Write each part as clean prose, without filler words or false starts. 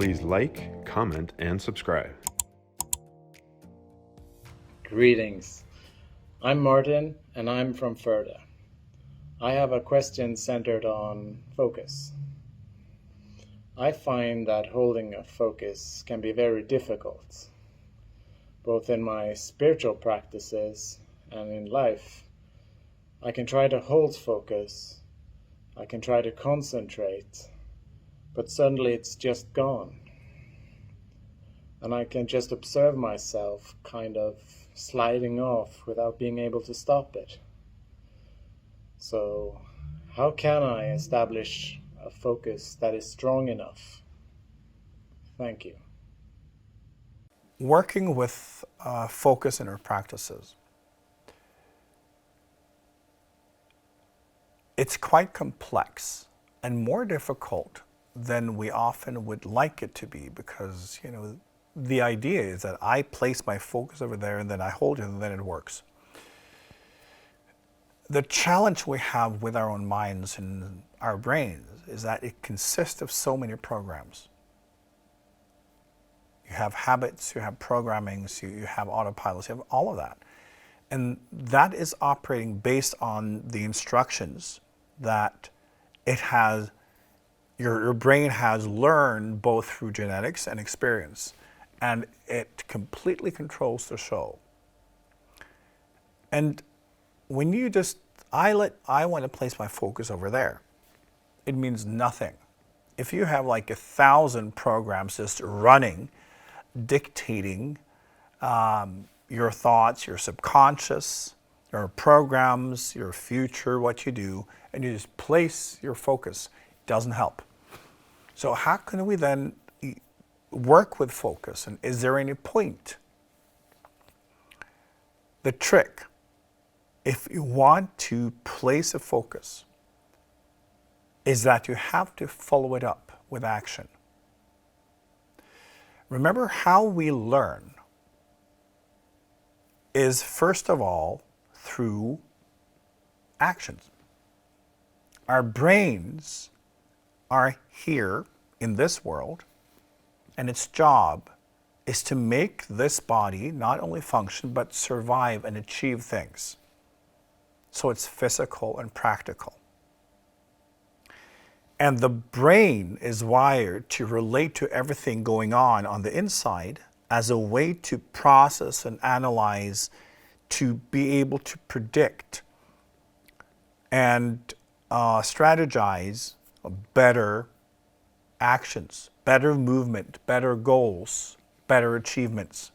Please like, comment, and subscribe. Greetings. I'm Martin and I'm from Ferda. I have a question centered on focus. I find that holding a focus can be very difficult, both in my spiritual practices and in life. I can try to hold focus, I can try to concentrate, but suddenly it's just gone. And I can just observe myself kind of sliding off without being able to stop it. So, how can I establish a focus that is strong enough? Thank you. Working with focus in our practices, it's quite complex and more difficult than we often would like it to be, because the idea is that I place my focus over there and then I hold it and then it works. The challenge we have with our own minds and our brains is that it consists of so many programs. You have habits, you have programmings, you have autopilots, you have all of that. And that is operating based on the instructions that it has, your brain has learned both through genetics and experience. And it completely controls the show. And when you just, I want to place my focus over there, it means nothing. If you have like 1,000 programs just running, dictating your thoughts, your subconscious, your programs, your future, what you do, and you just place your focus, it doesn't help. So how can we then work with focus, and is there any point? The trick, if you want to place a focus, is that you have to follow it up with action. Remember, how we learn is first of all through actions. Our brains are here in this world, and its job is to make this body not only function, but survive and achieve things. So it's physical and practical. And the brain is wired to relate to everything going on the inside as a way to process and analyze, to be able to predict and strategize better actions, better movement, better goals, better achievements.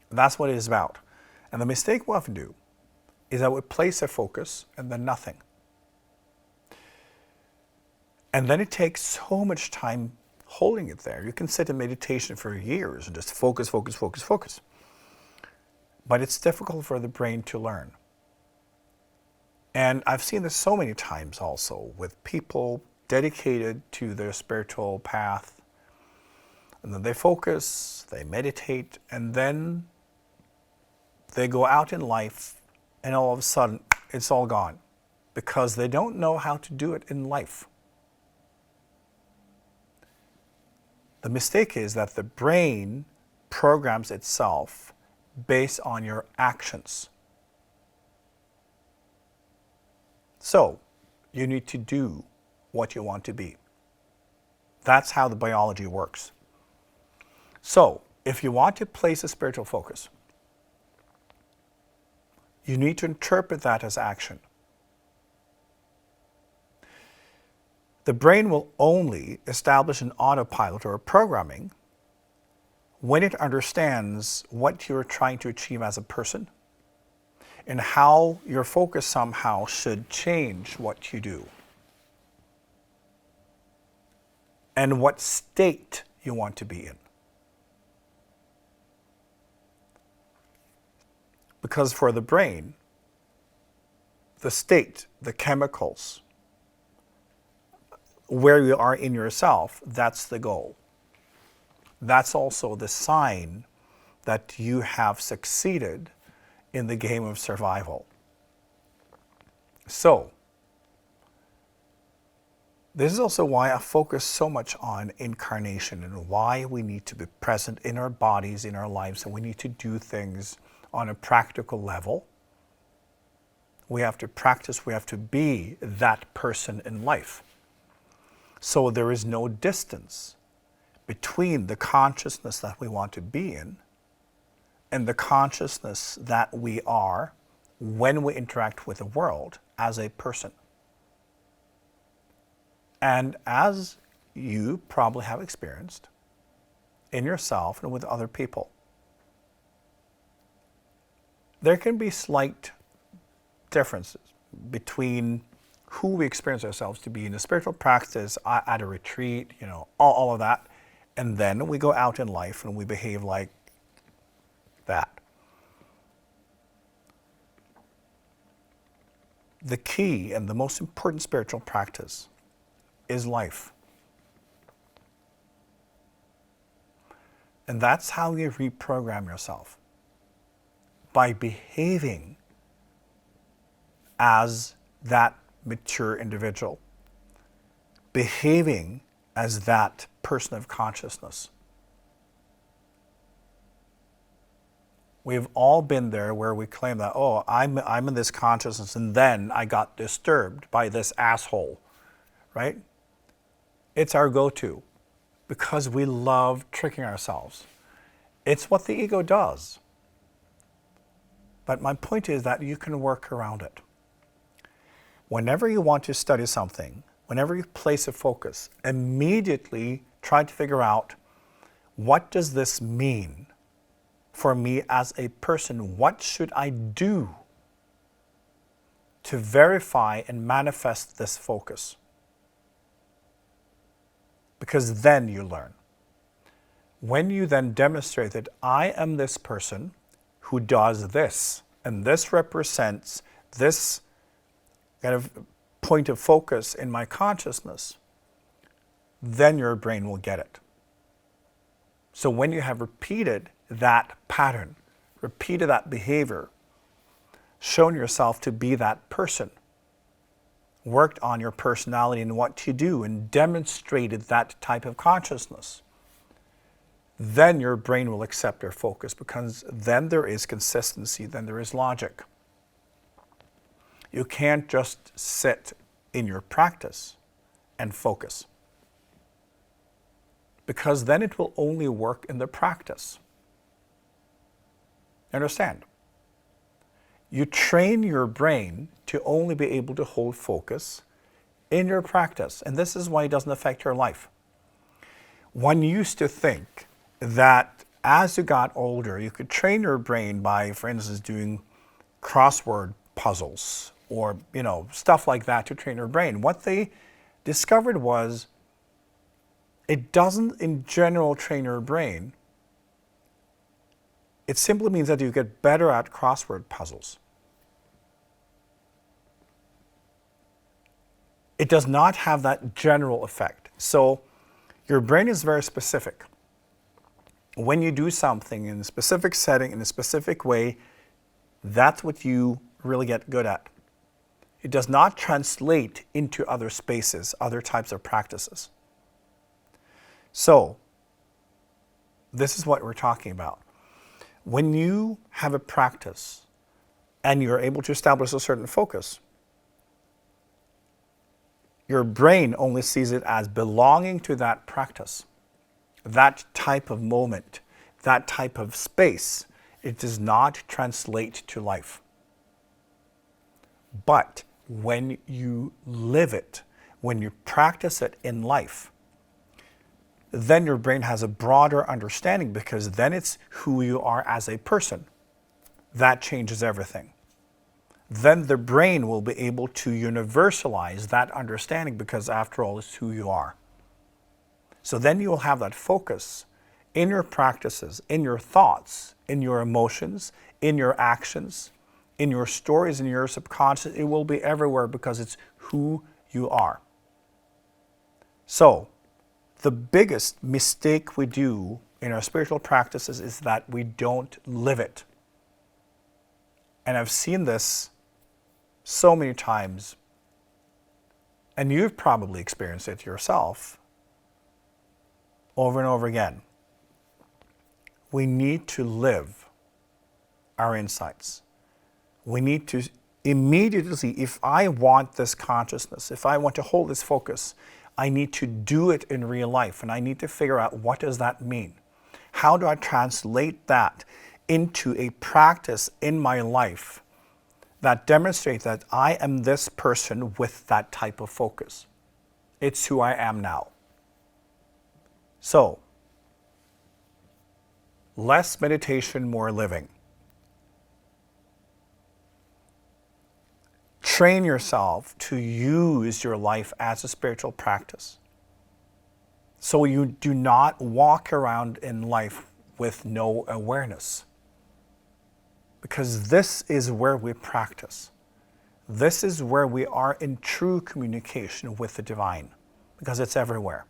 That's what it is about. And the mistake we often do is that we place a focus and then nothing. And then it takes so much time holding it there. You can sit in meditation for years and just focus, focus, focus, focus. But it's difficult for the brain to learn. And I've seen this so many times also with people dedicated to their spiritual path. And then they focus, they meditate, and then they go out in life and all of a sudden it's all gone because they don't know how to do it in life. The mistake is that the brain programs itself based on your actions. So you need to do what you want to be. That's how the biology works. So if you want to place a spiritual focus, you need to interpret that as action. The brain will only establish an autopilot or a programming when it understands what you're trying to achieve as a person and how your focus somehow should change what you do and what state you want to be in. Because for the brain, the state, the chemicals, where you are in yourself, that's the goal. That's also the sign that you have succeeded in the game of survival. So, This is also why I focus so much on incarnation and why we need to be present in our bodies, in our lives, and we need to do things on a practical level. We have to practice, we have to be that person in life. So there is no distance between the consciousness that we want to be in and the consciousness that we are when we interact with the world as a person. And as you probably have experienced in yourself and with other people, there can be slight differences between who we experience ourselves to be in a spiritual practice, at a retreat, all of that, and then we go out in life and we behave like that. The key and the most important spiritual practice is life. And that's how you reprogram yourself. By behaving as that mature individual. Behaving as that person of consciousness. We've all been there where we claim that, oh, I'm in this consciousness and then I got disturbed by this asshole, right? It's our go-to because we love tricking ourselves. It's what the ego does. But my point is that you can work around it. Whenever you want to study something, whenever you place a focus, immediately try to figure out, what does this mean for me as a person? What should I do to verify and manifest this focus? Because then you learn. When you then demonstrate that I am this person who does this, and this represents this kind of point of focus in my consciousness, then your brain will get it. So when you have repeated that pattern, repeated that behavior, shown yourself to be that person, worked on your personality and what you do, and demonstrated that type of consciousness, then your brain will accept your focus, because then there is consistency, then there is logic. You can't just sit in your practice and focus, because then it will only work in the practice. Understand? You train your brain to only be able to hold focus in your practice, and this is why it doesn't affect your life. One used to think that as you got older, you could train your brain by, for instance, doing crossword puzzles or, stuff like that to train your brain. What they discovered was it doesn't in general train your brain. It simply means that you get better at crossword puzzles. It does not have that general effect. So your brain is very specific. When you do something in a specific setting, in a specific way, that's what you really get good at. It does not translate into other spaces, other types of practices. So, this is what we're talking about. When you have a practice and you're able to establish a certain focus, your brain only sees it as belonging to that practice, that type of moment, that type of space. It does not translate to life. But when you live it, when you practice it in life, then your brain has a broader understanding, because then it's who you are as a person. That changes everything. Then the brain will be able to universalize that understanding, because after all, it's who you are. So then you will have that focus in your practices, in your thoughts, in your emotions, in your actions, in your stories, in your subconscious. It will be everywhere, because it's who you are. So, the biggest mistake we do in our spiritual practices is that we don't live it. And I've seen this so many times And you've probably experienced it yourself over and over again. We need to live our insights. We need to immediately see, if I want this consciousness, if I want to hold this focus, I need to do it in real life, and I need to figure out, what does that mean? How do I translate that into a practice in my life that demonstrates that I am this person with that type of focus? It's who I am now. So, less meditation, more living. Train yourself to use your life as a spiritual practice, so you do not walk around in life with no awareness. Because this is where we practice. This is where we are in true communication with the divine, because it's everywhere.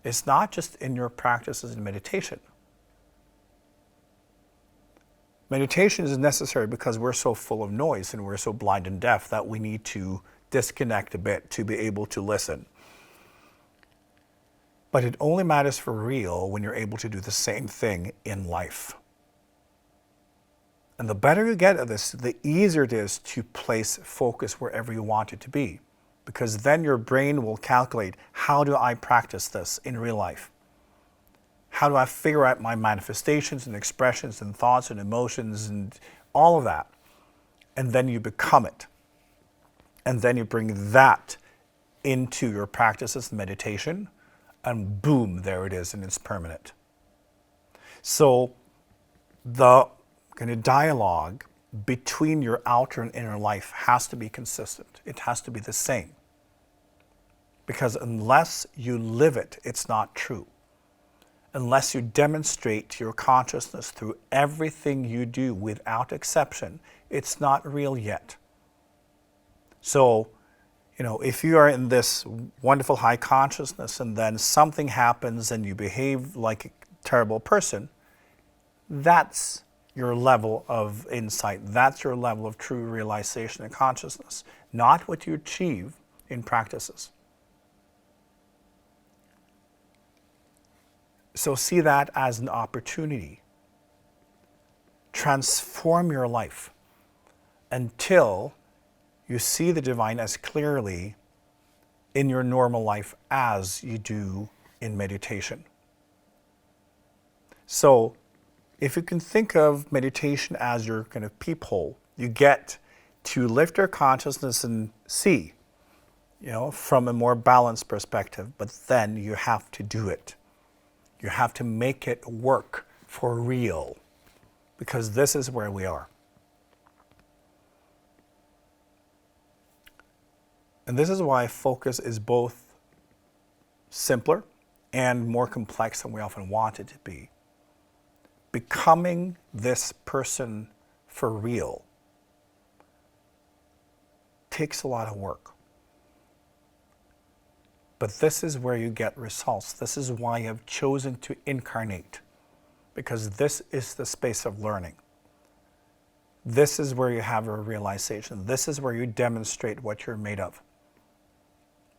It's not just in your practices in meditation. Meditation is necessary because we're so full of noise and we're so blind and deaf that we need to disconnect a bit to be able to listen. But it only matters for real when you're able to do the same thing in life. And the better you get at this, the easier it is to place focus wherever you want it to be. Because then your brain will calculate, how do I practice this in real life? How do I figure out my manifestations and expressions and thoughts and emotions and all of that? And then you become it. And then you bring that into your practices and meditation, and boom, there it is, and it's permanent. So the kind of dialogue between your outer and inner life has to be consistent. It has to be the same. Because unless you live it, it's not true. Unless you demonstrate your consciousness through everything you do without exception, it's not real yet. So, if you are in this wonderful high consciousness and then something happens and you behave like a terrible person, that's your level of insight. That's your level of true realization and consciousness, not what you achieve in practices. So see that as an opportunity. Transform your life until you see the divine as clearly in your normal life as you do in meditation. So if you can think of meditation as your kind of peephole, you get to lift your consciousness and see, from a more balanced perspective, but then you have to do it. You have to make it work for real, because this is where we are. And this is why focus is both simpler and more complex than we often want it to be. Becoming this person for real takes a lot of work. But this is where you get results. This is why you have chosen to incarnate, because this is the space of learning. This is where you have a realization. This is where you demonstrate what you're made of.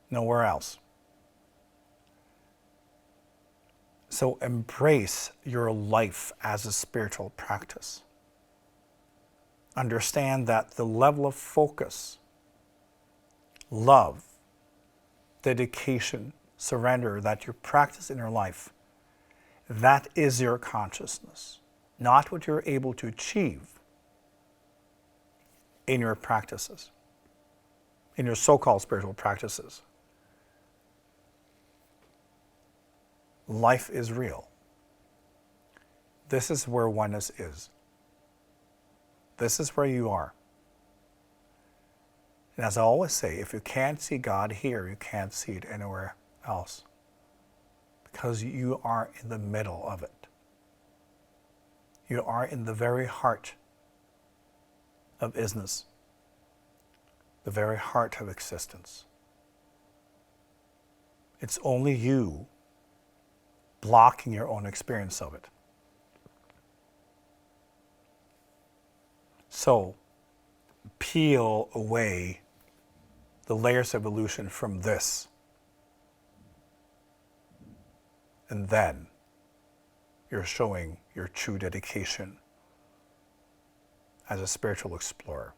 Nowhere else. So embrace your life as a spiritual practice. Understand that the level of focus, love, dedication, surrender that you practice in your life, that is your consciousness, not what you're able to achieve in your practices, in your so-called spiritual practices. Life is real. This is where oneness is. This is where you are. And as I always say, if you can't see God here, you can't see it anywhere else. Because you are in the middle of it. You are in the very heart of isness. The very heart of existence. It's only you blocking your own experience of it. So, peel away the layers of evolution from this. And then you're showing your true dedication as a spiritual explorer.